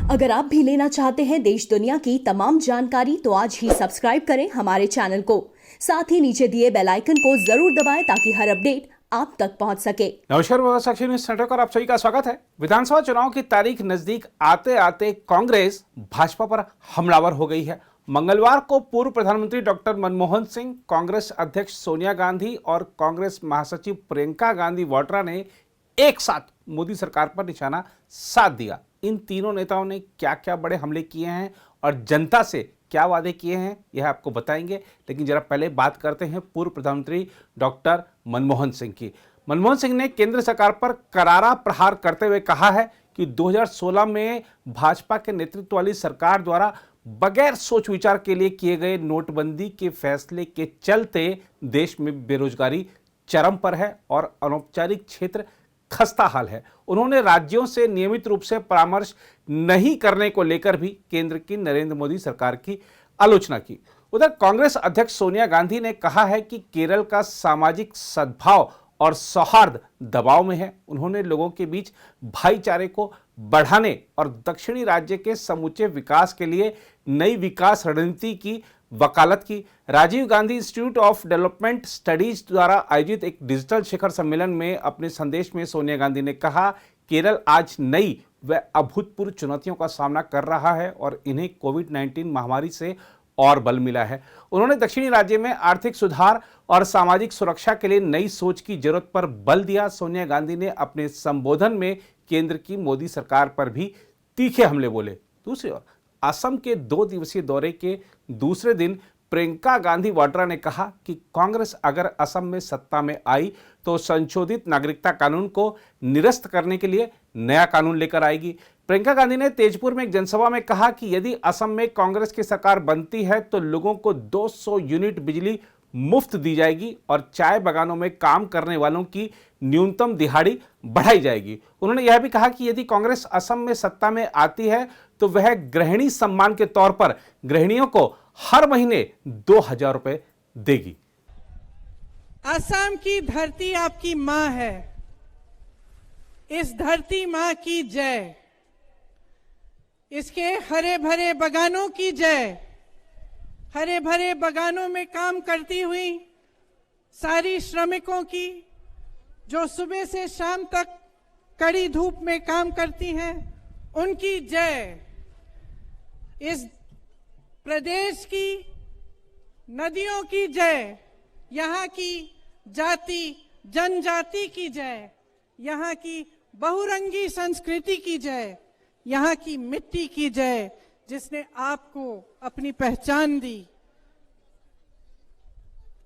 अगर आप भी लेना चाहते हैं देश दुनिया की तमाम जानकारी तो आज ही सब्सक्राइब करें हमारे चैनल को। साथ ही नीचे दिए बेल आइकन को जरूर दबाएं ताकि हर अपडेट आप तक पहुंच सके। नमस्कार, साक्षी न्यूज सेंटर पर आप सभी का स्वागत है। विधानसभा चुनाव की तारीख नजदीक आते आते कांग्रेस भाजपा पर हमलावर हो गई है। मंगलवार को पूर्व प्रधानमंत्री डॉक्टर मनमोहन सिंह, कांग्रेस अध्यक्ष सोनिया गांधी और कांग्रेस महासचिव प्रियंका गांधी वाड्रा ने एक साथ मोदी सरकार पर निशाना साध दिया। इन तीनों नेताओं ने क्या क्या बड़े हमले किए हैं और जनता से क्या वादे किए हैं यह आपको बताएंगे, लेकिन जरा पहले बात करते हैं पूर्व प्रधानमंत्री डॉक्टर मनमोहन सिंह की। मनमोहन सिंह ने केंद्र सरकार पर करारा प्रहार करते हुए कहा है कि 2016 में भाजपा के नेतृत्व वाली सरकार द्वारा बगैर सोच विचार के लिए किए गए नोटबंदी के फैसले के चलते देश में बेरोजगारी चरम पर है और अनौपचारिक क्षेत्र खस्ता हाल है। उन्होंने राज्यों से नियमित रूप से परामर्श नहीं करने को लेकर भी केंद्र की नरेंद्र मोदी सरकार की आलोचना की। उधर कांग्रेस अध्यक्ष सोनिया गांधी ने कहा है कि केरल का सामाजिक सद्भाव और सौहार्द दबाव में है। उन्होंने लोगों के बीच भाईचारे को बढ़ाने और दक्षिणी राज्य के समूचे विकास के लिए नई विकास रणनीति की वकालत की। Rajiv Gandhi institute of development studies द्वारा आयोजित एक डिजिटल शिखर सम्मेलन में अपने संदेश में सोनिया गांधी ने कहा, केरल आज नई व अभूतपूर्व चुनौतियों का सामना कर रहा है और इन्हें कोविड-19 महामारी से और बल मिला है। उन्होंने दक्षिणी राज्य में आर्थिक सुधार और सामाजिक सुरक्षा के लिए नई सोच की जरूरत पर बल दिया। सोनिया गांधी ने अपने संबोधन में केंद्र की मोदी सरकार पर भी तीखे हमले बोले। दूसरी ओर असम के 2 दिवसीय दौरे के दूसरे दिन प्रियंका गांधी वाड्रा ने कहा कि कांग्रेस अगर असम में सत्ता में आई तो संशोधित नागरिकता कानून को निरस्त करने के लिए नया कानून लेकर आएगी। प्रियंका गांधी ने तेजपुर में एक जनसभा में कहा कि यदि असम में कांग्रेस की सरकार बनती है तो लोगों को 200 यूनिट बिजली मुफ्त दी जाएगी और चाय बागानों में काम करने वालों की न्यूनतम दिहाड़ी बढ़ाई जाएगी। उन्होंने यह भी कहा कि यदि कांग्रेस असम में सत्ता में आती है तो वह गृहिणी सम्मान के तौर पर गृहिणियों को हर महीने 2000 रुपए देगी। असम की धरती आपकी मां है। इस धरती मां की जय। इसके हरे भरे बगानों की जय। हरे भरे बगानों में काम करती हुई सारी श्रमिकों की, जो सुबह से शाम तक कड़ी धूप में काम करती हैं, उनकी जय। इस प्रदेश की नदियों की जय। यहाँ की जाति जनजाति की जय। यहाँ की बहुरंगी संस्कृति की जय। यहाँ की मिट्टी की जय, जिसने आपको अपनी पहचान दी।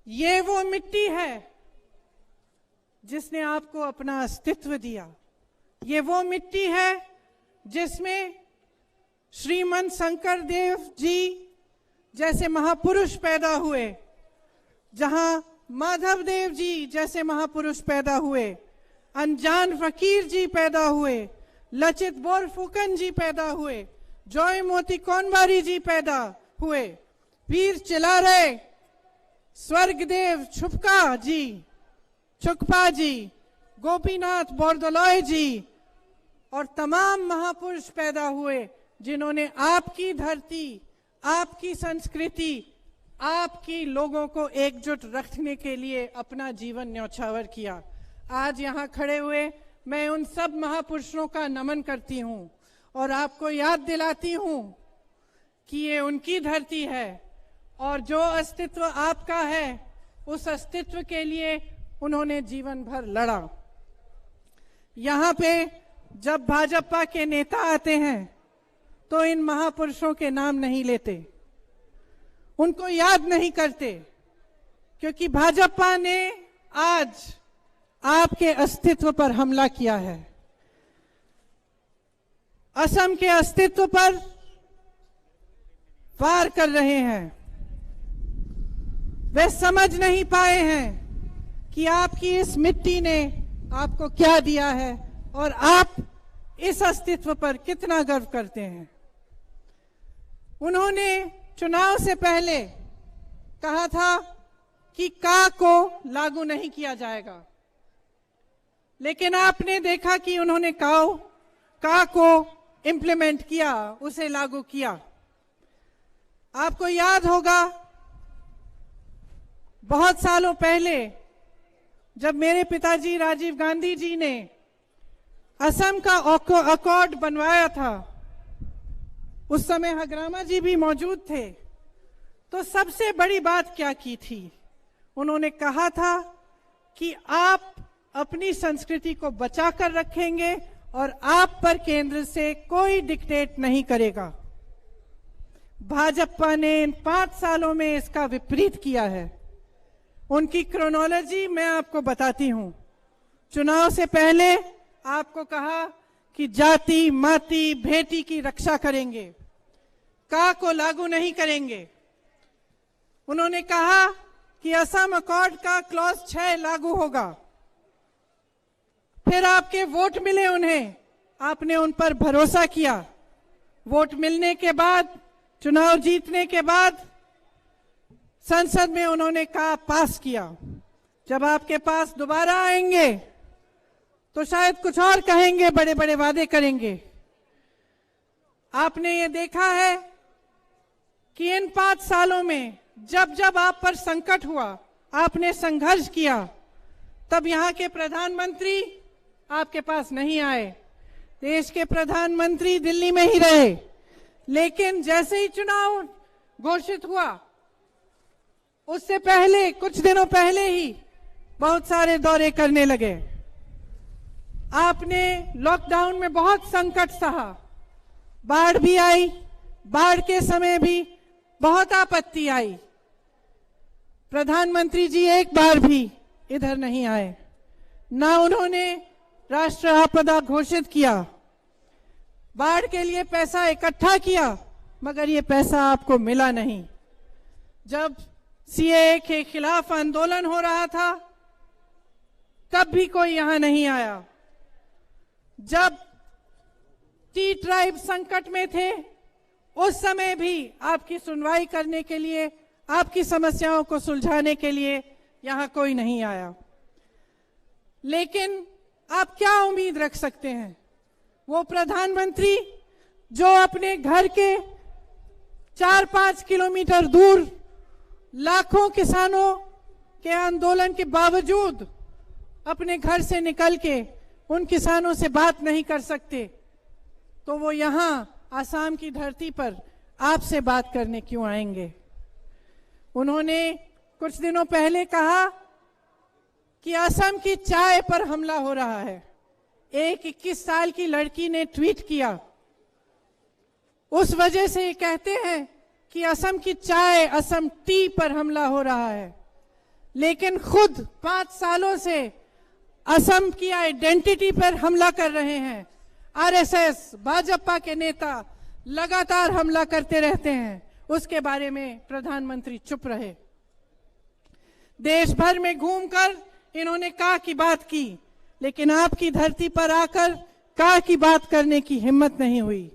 ये वो मिट्टी है जिसने आपको अपना अस्तित्व दिया। ये वो मिट्टी है जिसमें श्रीमंत शंकर देव जी जैसे महापुरुष पैदा हुए, जहां माधव देव जी जैसे महापुरुष पैदा हुए, अनजान फकीर जी पैदा हुए, लचित बोरफुकन जी पैदा हुए, जॉय मोती कौनबारी जी पैदा हुए, वीर चिलारे स्वर्गदेव छुकपा जी, गोपीनाथ बोरदोलोई जी और तमाम महापुरुष पैदा हुए, जिन्होंने आपकी धरती, आपकी संस्कृति, आपकी लोगों को एकजुट रखने के लिए अपना जीवन न्यौछावर किया। आज यहाँ खड़े हुए मैं उन सब महापुरुषों का नमन करती हूँ और आपको याद दिलाती हूँ कि ये उनकी धरती है और जो अस्तित्व आपका है उस अस्तित्व के लिए उन्होंने जीवन भर लड़ा। यहाँ पे जब भाजपा के नेता आते हैं तो इन महापुरुषों के नाम नहीं लेते, उनको याद नहीं करते, क्योंकि भाजपा ने आज आपके अस्तित्व पर हमला किया है। असम के अस्तित्व पर वार कर रहे हैं। वे समझ नहीं पाए हैं कि आपकी इस मिट्टी ने आपको क्या दिया है और आप इस अस्तित्व पर कितना गर्व करते हैं। उन्होंने चुनाव से पहले कहा था कि का को लागू नहीं किया जाएगा, लेकिन आपने देखा कि उन्होंने का को इंप्लीमेंट किया, उसे लागू किया। आपको याद होगा बहुत सालों पहले जब मेरे पिताजी राजीव गांधी जी ने असम का अकॉर्ड बनवाया था, उस समय हग्रामा जी भी मौजूद थे, तो सबसे बड़ी बात क्या की थी? उन्होंने कहा था कि आप अपनी संस्कृति को बचाकर रखेंगे और आप पर केंद्र से कोई डिक्टेट नहीं करेगा। भाजपा ने इन 5 सालों में इसका विपरीत किया है। उनकी क्रोनोलॉजी मैं आपको बताती हूं। चुनाव से पहले आपको कहा कि जाति माती भेटी की रक्षा करेंगे, का को लागू नहीं करेंगे। उन्होंने कहा कि असम अकॉर्ड का क्लॉज 6 लागू होगा। फिर आपके वोट मिले उन्हें, आपने उन पर भरोसा किया। वोट मिलने के बाद, चुनाव जीतने के बाद संसद में उन्होंने कहा पास किया। जब आपके पास दोबारा आएंगे तो शायद कुछ और कहेंगे, बड़े बड़े वादे करेंगे। आपने ये देखा है कि इन 5 सालों में जब जब आप पर संकट हुआ, आपने संघर्ष किया, तब यहाँ के प्रधानमंत्री आपके पास नहीं आए। देश के प्रधानमंत्री दिल्ली में ही रहे। लेकिन जैसे ही चुनाव घोषित हुआ, उससे पहले कुछ दिनों पहले ही बहुत सारे दौरे करने लगे। आपने लॉकडाउन में बहुत संकट सहा, बाढ़ भी आई, बाढ़ के समय भी बहुत आपत्ति आई। प्रधानमंत्री जी एक बार भी इधर नहीं आए, ना उन्होंने राष्ट्र आपदा घोषित किया। बाढ़ के लिए पैसा इकट्ठा किया, मगर ये पैसा आपको मिला नहीं। जब सीएए के खिलाफ आंदोलन हो रहा था, तब भी कोई यहां नहीं आया। जब टी ट्राइब संकट में थे, उस समय भी आपकी सुनवाई करने के लिए, आपकी समस्याओं को सुलझाने के लिए यहां कोई नहीं आया। लेकिन आप क्या उम्मीद रख सकते हैं? वो प्रधानमंत्री जो अपने घर के 4-5 किलोमीटर दूर लाखों किसानों के आंदोलन के बावजूद अपने घर से निकल के उन किसानों से बात नहीं कर सकते, तो वो यहां आसाम की धरती पर आपसे बात करने क्यों आएंगे? उन्होंने कुछ दिनों पहले कहा कि असम की चाय पर हमला हो रहा है। एक 21 साल की लड़की ने ट्वीट किया। उस वजह से ये कहते हैं कि असम की चाय, असम टी पर हमला हो रहा है। लेकिन खुद 5 सालों से असम की आइडेंटिटी पर हमला कर रहे हैं। आरएसएस, भाजपा के नेता लगातार हमला करते रहते हैं। उसके बारे में प्रधानमंत्री चुप रहे। देश भर में घूमकर इन्होंने का की बात की, लेकिन आपकी धरती पर आकर का की बात करने की हिम्मत नहीं हुई।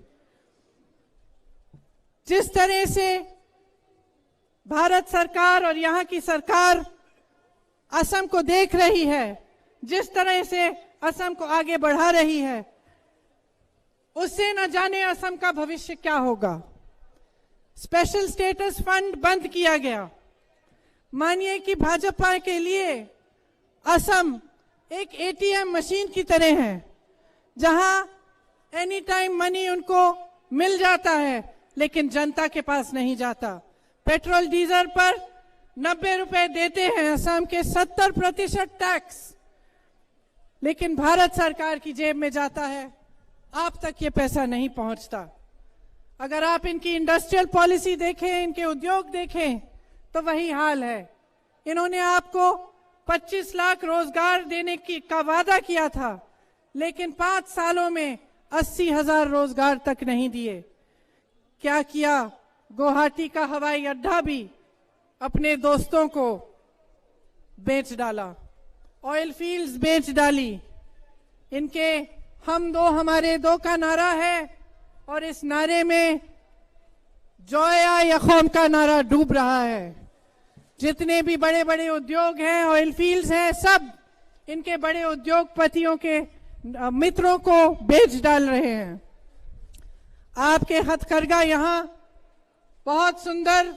जिस तरह से भारत सरकार और यहाँ की सरकार असम को देख रही है, जिस तरह से असम को आगे बढ़ा रही है, उससे न जाने असम का भविष्य क्या होगा। स्पेशल स्टेटस फंड बंद किया गया। मानिए कि भाजपा के लिए असम एक एटीएम मशीन की तरह है, जहां एनी टाइम मनी उनको मिल जाता है, लेकिन जनता के पास नहीं जाता। पेट्रोल डीजल पर 90 रुपए देते हैं असम के 70% टैक्स, लेकिन भारत सरकार की जेब में जाता है, आप तक ये पैसा नहीं पहुंचता। अगर आप इनकी इंडस्ट्रियल पॉलिसी देखें, इनके उद्योग देखें, तो वही हाल है। इन्होंने आपको 25 लाख रोजगार देने का वादा किया था, लेकिन 5 सालों में 80,000 रोजगार तक नहीं दिए। क्या किया? गुवाहाटी का हवाई अड्डा भी अपने दोस्तों को बेच डाला, ऑयल फील्ड्स बेच डाली। इनके हम दो हमारे दो का नारा है, और इस नारे में जोया या कौम का नारा डूब रहा है। जितने भी बड़े बड़े उद्योग हैं, ऑयल फील्ड्स हैं, सब इनके बड़े उद्योगपतियों के मित्रों को बेच डाल रहे हैं। आपके हथकरघा यहाँ बहुत सुंदर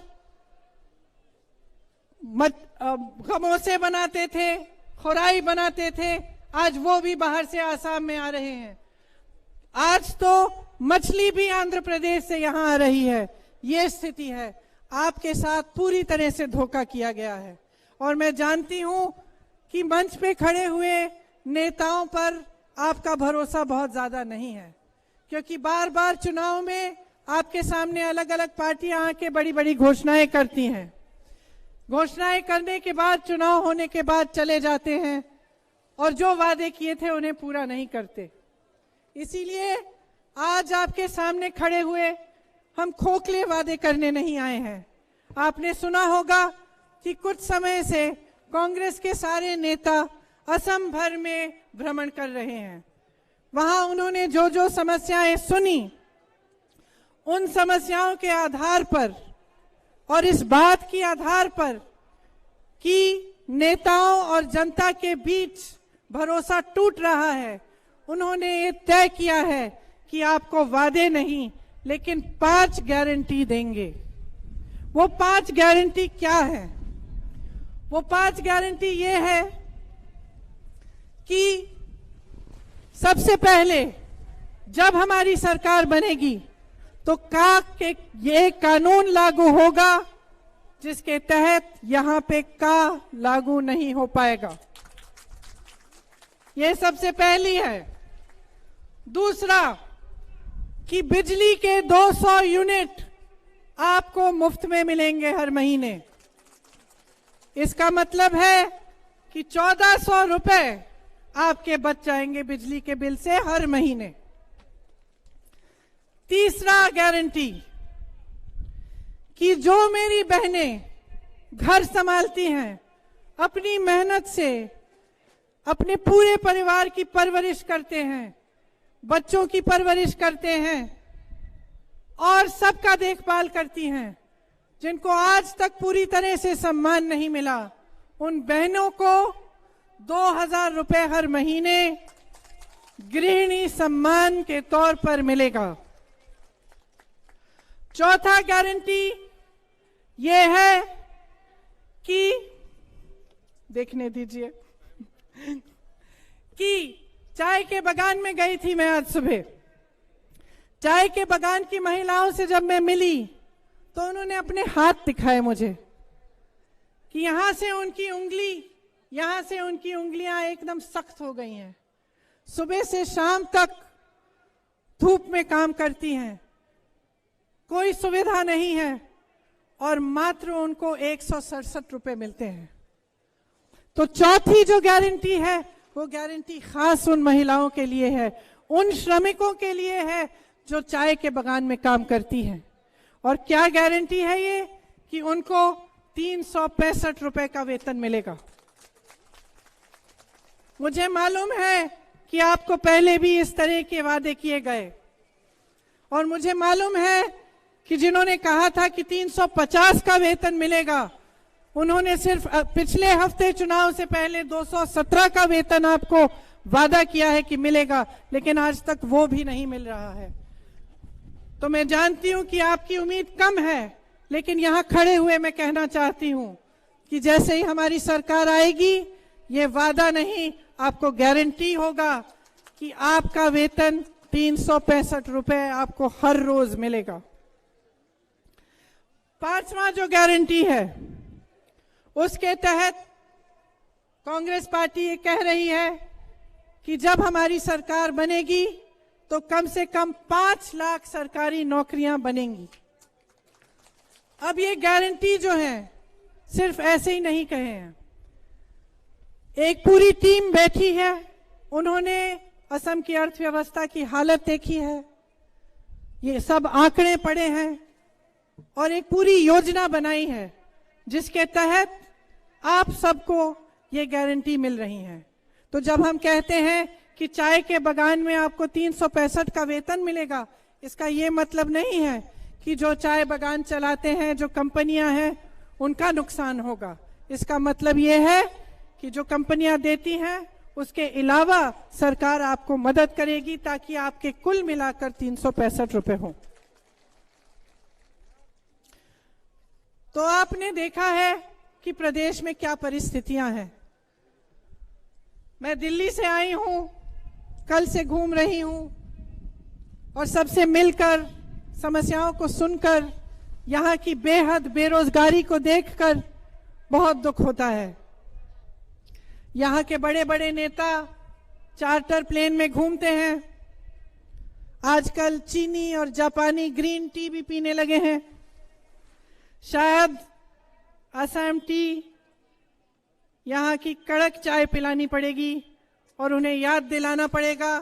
गमोसे बनाते थे, खुराई बनाते थे, आज वो भी बाहर से आसाम में आ रहे हैं। आज तो मछली भी आंध्र प्रदेश से यहाँ आ रही है। ये स्थिति है। आपके साथ पूरी तरह से धोखा किया गया है और मैं जानती हूं कि मंच पे खड़े हुए नेताओं पर आपका भरोसा बहुत ज्यादा नहीं है, क्योंकि बार बार चुनाव में आपके सामने अलग अलग पार्टियां आके बड़ी बड़ी घोषणाएं करती हैं। घोषणाएं करने के बाद, चुनाव होने के बाद चले जाते हैं और जो वादे किए थे उन्हें पूरा नहीं करते। इसीलिए आज आपके सामने खड़े हुए हम खोखले वादे करने नहीं आए हैं। आपने सुना होगा कि कुछ समय से कांग्रेस के सारे नेता असम भर में भ्रमण कर रहे हैं। वहां उन्होंने जो जो समस्याएं सुनी, उन समस्याओं के आधार पर और इस बात के आधार पर कि नेताओं और जनता के बीच भरोसा टूट रहा है, उन्होंने ये तय किया है कि आपको वादे नहीं लेकिन 5 गारंटी देंगे। वो 5 गारंटी क्या है? वो 5 गारंटी ये है कि सबसे पहले जब हमारी सरकार बनेगी तो ये कानून लागू होगा जिसके तहत यहां पे का लागू नहीं हो पाएगा। ये सबसे पहली है। दूसरा कि बिजली के 200 यूनिट आपको मुफ्त में मिलेंगे हर महीने। इसका मतलब है कि 1400 रुपए आपके बच जाएंगे बिजली के बिल से हर महीने। तीसरा गारंटी कि जो मेरी बहनें घर संभालती हैं, अपनी मेहनत से अपने पूरे परिवार की परवरिश करते हैं, बच्चों की परवरिश करते हैं और सबका देखभाल करती हैं, जिनको आज तक पूरी तरह से सम्मान नहीं मिला, उन बहनों को 2000 रुपए हर महीने गृहिणी सम्मान के तौर पर मिलेगा। चौथा गारंटी ये है कि देखने दीजिए कि चाय के बागान में गई थी मैं आज सुबह। चाय के बागान की महिलाओं से जब मैं मिली तो उन्होंने अपने हाथ दिखाए मुझे कि यहां से उनकी उंगलियां एकदम सख्त हो गई हैं। सुबह से शाम तक धूप में काम करती हैं, कोई सुविधा नहीं है और मात्र उनको 167 रुपए मिलते हैं। तो चौथी जो गारंटी है वो गारंटी खास उन महिलाओं के लिए है, उन श्रमिकों के लिए है जो चाय के बागान में काम करती हैं। और क्या गारंटी है ये? कि उनको 365 रुपए का वेतन मिलेगा। मुझे मालूम है कि आपको पहले भी इस तरह के वादे किए गए और मुझे मालूम है कि जिन्होंने कहा था कि 350 का वेतन मिलेगा, उन्होंने सिर्फ पिछले हफ्ते चुनाव से पहले 217 का वेतन आपको वादा किया है कि मिलेगा, लेकिन आज तक वो भी नहीं मिल रहा है। तो मैं जानती हूं कि आपकी उम्मीद कम है, लेकिन यहां खड़े हुए मैं कहना चाहती हूं कि जैसे ही हमारी सरकार आएगी, ये वादा नहीं आपको गारंटी होगा कि आपका वेतन 365 रुपए आपको हर रोज मिलेगा। पांचवा जो गारंटी है उसके तहत कांग्रेस पार्टी ये कह रही है कि जब हमारी सरकार बनेगी तो कम से कम 5 लाख सरकारी नौकरियां बनेंगी। अब ये गारंटी जो है सिर्फ ऐसे ही नहीं कहे हैं, एक पूरी टीम बैठी है, उन्होंने असम की अर्थव्यवस्था की हालत देखी है, ये सब आंकड़े पड़े हैं और एक पूरी योजना बनाई है जिसके तहत आप सबको ये गारंटी मिल रही है। तो जब हम कहते हैं कि चाय के बागान में आपको 365 का वेतन मिलेगा, इसका ये मतलब नहीं है कि जो चाय बागान चलाते हैं, जो कंपनियां हैं, उनका नुकसान होगा। इसका मतलब ये है कि जो कंपनियां देती हैं उसके अलावा सरकार आपको मदद करेगी ताकि आपके कुल मिलाकर 365 रुपए हो। तो आपने देखा है कि प्रदेश में क्या परिस्थितियां हैं। मैं दिल्ली से आई हूं, कल से घूम रही हूं और सबसे मिलकर, समस्याओं को सुनकर, यहाँ की बेहद बेरोजगारी को देखकर बहुत दुख होता है। यहाँ के बड़े बड़े नेता चार्टर प्लेन में घूमते हैं, आजकल चीनी और जापानी ग्रीन टी भी पीने लगे हैं। शायद असम टी, यहाँ की कड़क चाय पिलानी पड़ेगी और उन्हें याद दिलाना पड़ेगा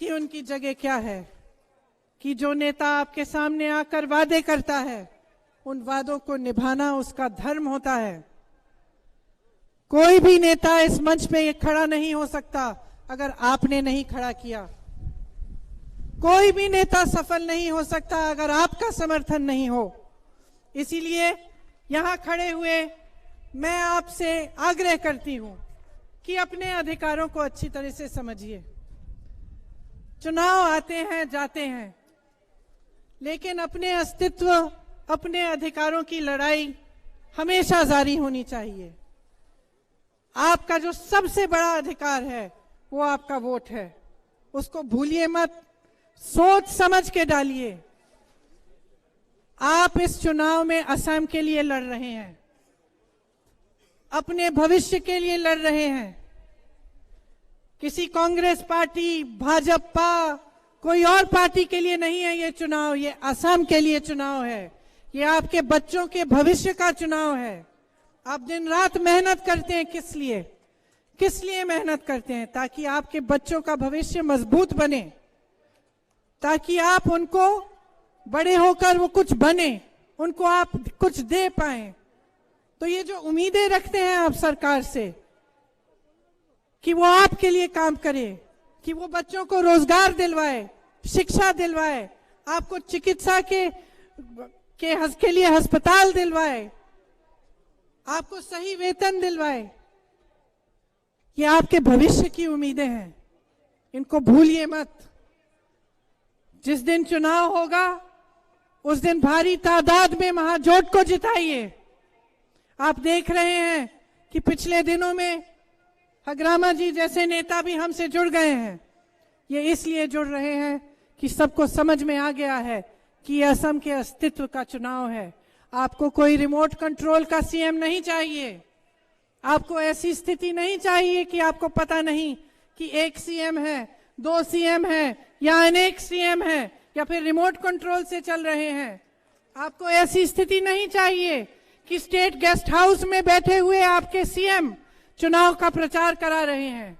कि उनकी जगह क्या है, कि जो नेता आपके सामने आकर वादे करता है उन वादों को निभाना उसका धर्म होता है। कोई भी नेता इस मंच पे ये खड़ा नहीं हो सकता अगर आपने नहीं खड़ा किया। कोई भी नेता सफल नहीं हो सकता अगर आपका समर्थन नहीं हो। इसीलिए यहां खड़े हुए मैं आपसे आग्रह करती हूं कि अपने अधिकारों को अच्छी तरह से समझिए। चुनाव आते हैं जाते हैं, लेकिन अपने अस्तित्व, अपने अधिकारों की लड़ाई हमेशा जारी होनी चाहिए। आपका जो सबसे बड़ा अधिकार है वो आपका वोट है, उसको भूलिए मत, सोच समझ के डालिए। आप इस चुनाव में असम के लिए लड़ रहे हैं, अपने भविष्य के लिए लड़ रहे हैं। किसी कांग्रेस पार्टी, भाजपा, कोई और पार्टी के लिए नहीं है ये चुनाव, ये असम के लिए चुनाव है। ये आपके बच्चों के भविष्य का चुनाव है। आप दिन रात मेहनत करते हैं, किस लिए? किस लिए मेहनत करते हैं? ताकि आपके बच्चों का भविष्य मजबूत बने, ताकि आप उनको बड़े होकर वो कुछ बने, उनको आप कुछ दे पाए। तो ये जो उम्मीदें रखते हैं आप सरकार से कि वो आपके लिए काम करे, कि वो बच्चों को रोजगार दिलवाए, शिक्षा दिलवाए, आपको चिकित्सा के लिए अस्पताल दिलवाए, आपको सही वेतन दिलवाए, ये आपके भविष्य की उम्मीदें हैं। इनको भूलिए मत। जिस दिन चुनाव होगा उस दिन भारी तादाद में महाजोट को जिताइए। आप देख रहे हैं कि पिछले दिनों में हगरामा जी जैसे नेता भी हमसे जुड़ गए हैं। ये इसलिए जुड़ रहे हैं कि सबको समझ में आ गया है कि ये असम के अस्तित्व का चुनाव है। आपको कोई रिमोट कंट्रोल का सीएम नहीं चाहिए। आपको ऐसी स्थिति नहीं चाहिए कि आपको पता नहीं कि एक सीएम है, दो सीएम है या अनेक सीएम है या फिर रिमोट कंट्रोल से चल रहे हैं। आपको ऐसी स्थिति नहीं चाहिए कि स्टेट गेस्ट हाउस में बैठे हुए आपके सीएम चुनाव का प्रचार करा रहे हैं।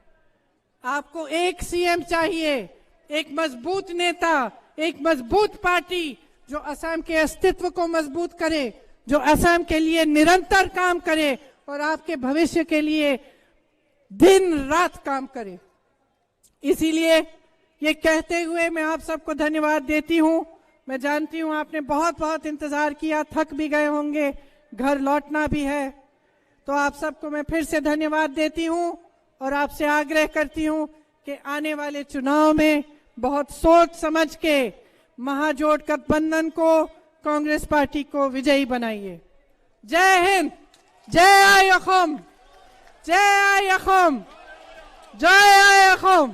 आपको एक सीएम चाहिए, एक मजबूत नेता, एक मजबूत पार्टी जो असम के अस्तित्व को मजबूत करे, जो असम के लिए निरंतर काम करे और आपके भविष्य के लिए दिन रात काम करे। इसीलिए ये कहते हुए मैं आप सबको धन्यवाद देती हूं। मैं जानती हूं आपने बहुत बहुत इंतजार किया, थक भी गए होंगे, घर लौटना भी है। तो आप सबको मैं फिर से धन्यवाद देती हूं और आपसे आग्रह करती हूं कि आने वाले चुनाव में बहुत सोच समझ के महाजोट गठबंधन को, कांग्रेस पार्टी को विजयी बनाइए। जय हिंद, जय असम, जय असम, जय असम।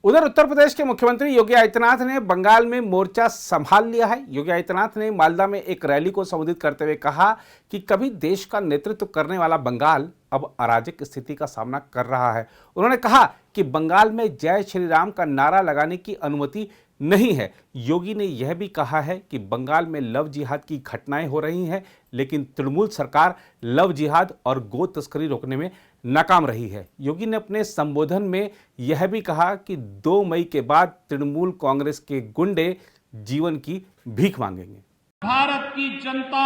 उधर उत्तर प्रदेश के मुख्यमंत्री योगी आदित्यनाथ ने बंगाल में मोर्चा संभाल लिया है। योगी आदित्यनाथ ने मालदा में एक रैली को संबोधित करते हुए कहा कि कभी देश का नेतृत्व करने वाला बंगाल अब अराजक स्थिति का सामना कर रहा है। उन्होंने कहा कि बंगाल में जय श्री राम का नारा लगाने की अनुमति नहीं है। योगी ने यह भी कहा है कि बंगाल में लव जिहाद की घटनाएं हो रही हैं, लेकिन तृणमूल सरकार लव जिहाद और गो तस्करी रोकने में नाकाम रही है। योगी ने अपने संबोधन में यह भी कहा कि 2 मई के बाद तृणमूल कांग्रेस के गुंडे जीवन की भीख मांगेंगे। भारत की जनता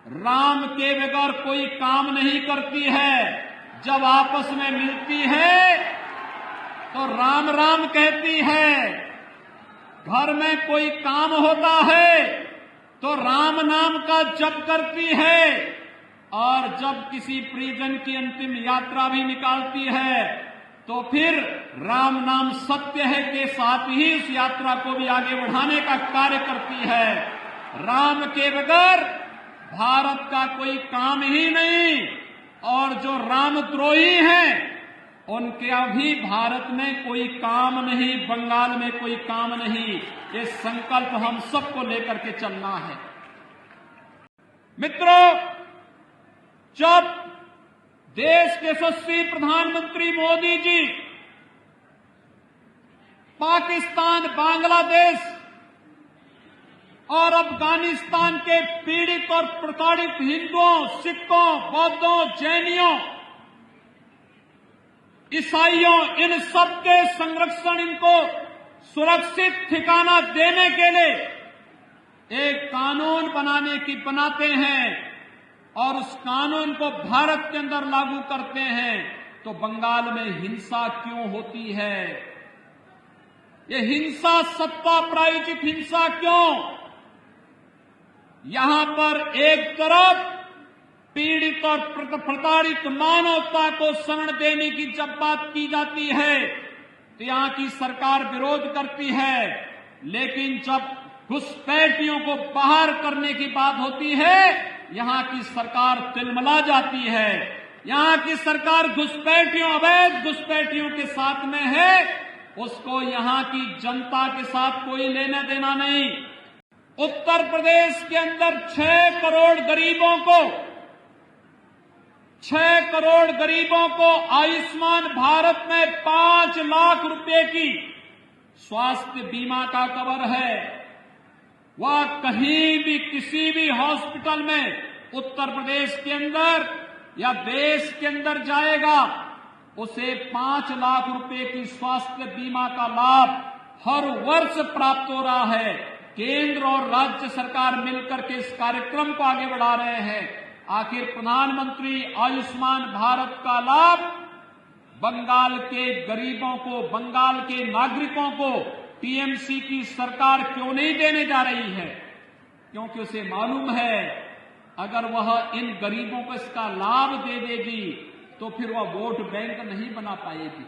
राम के बगैर कोई काम नहीं करती है। जब आपस में मिलती है तो राम राम कहती है। घर में कोई काम होता है तो राम नाम का जप करती है, और जब किसी परिजन की अंतिम यात्रा भी निकालती है तो फिर राम नाम सत्य है के साथ ही उस यात्रा को भी आगे बढ़ाने का कार्य करती है। राम के बगैर भारत का कोई काम ही नहीं, और जो रामद्रोही हैं उनके अभी भारत में कोई काम नहीं, बंगाल में कोई काम नहीं। ये संकल्प हम सबको लेकर के चलना है। मित्रों, जब देश के यशस्वी प्रधानमंत्री मोदी जी पाकिस्तान, बांग्लादेश और अफगानिस्तान के पीड़ित और प्रताड़ित हिंदुओं, सिखों, बौद्धों, जैनियों, ईसाइयों, इन सबके संरक्षण, इनको सुरक्षित ठिकाना देने के लिए एक कानून बनाते हैं और उस कानून को भारत के अंदर लागू करते हैं, तो बंगाल में हिंसा क्यों होती है? ये हिंसा सत्ता प्रायोजित हिंसा क्यों? यहां पर एक तरफ पीड़ित और प्रताड़ित मानवता को शरण देने की जब बात की जाती है तो यहां की सरकार विरोध करती है, लेकिन जब घुसपैठियों को बाहर करने की बात होती है यहां की सरकार तिलमिला जाती है। यहां की सरकार घुसपैठियों, अवैध घुसपैठियों के साथ में है, उसको यहां की जनता के साथ कोई लेना देना नहीं। उत्तर प्रदेश के अंदर 6 करोड़ गरीबों को आयुष्मान भारत में 5 लाख रुपए की स्वास्थ्य बीमा का कवर है। वह कहीं भी किसी भी हॉस्पिटल में उत्तर प्रदेश के अंदर या देश के अंदर जाएगा, उसे 5 लाख रुपए की स्वास्थ्य बीमा का लाभ हर वर्ष प्राप्त हो रहा है। केंद्र और राज्य सरकार मिलकर के इस कार्यक्रम को आगे बढ़ा रहे हैं। आखिर प्रधानमंत्री आयुष्मान भारत का लाभ बंगाल के गरीबों को, बंगाल के नागरिकों को टीएमसी की सरकार क्यों नहीं देने जा रही है? क्योंकि उसे मालूम है अगर वह इन गरीबों को इसका लाभ दे देगी तो फिर वह वोट बैंक नहीं बना पाएगी।